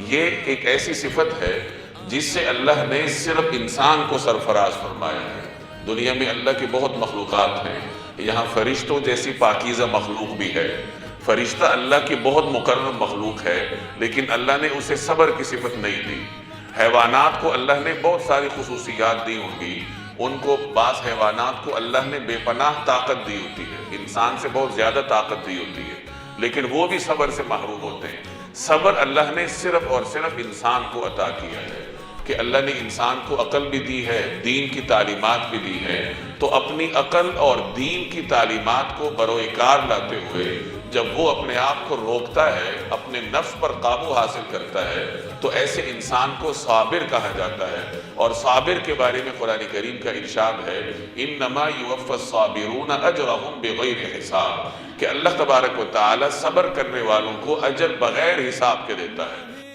یہ ایک ایسی صفت ہے جس سے اللہ نے صرف انسان کو سرفراز فرمایا ہے۔ دنیا میں اللہ کی بہت مخلوقات ہیں، یہاں فرشتوں جیسی پاکیزہ مخلوق بھی ہے، فرشتہ اللہ کی بہت مکرم مخلوق ہے، لیکن اللہ نے اسے صبر کی صفت نہیں دی۔ حیوانات کو اللہ نے بہت ساری خصوصیات دی ہوں گی، ان کو بعض حیوانات کو اللہ نے بے پناہ طاقت دی ہوتی ہے، انسان سے بہت زیادہ طاقت دی ہوتی ہے، لیکن وہ بھی صبر سے محروم ہوتے ہیں۔ صبر اللہ نے صرف اور صرف انسان کو عطا کیا ہے کہ اللہ نے انسان کو عقل بھی دی ہے، دین کی تعلیمات بھی دی ہے، تو اپنی عقل اور دین کی تعلیمات کو بروئے کار لاتے ہوئے جب وہ اپنے آپ کو روکتا ہے، اپنے نفس پر قابو حاصل کرتا ہے، تو ایسے انسان کو صابر کہا جاتا ہے۔ اور صابر کے بارے میں قرآن کریم کا ارشاد ہے انما یوفی الصابرون اجرهم بغیر حساب، کہ اللہ تبارک و تعالی صبر کرنے والوں کو اجر بغیر حساب کے دیتا ہے۔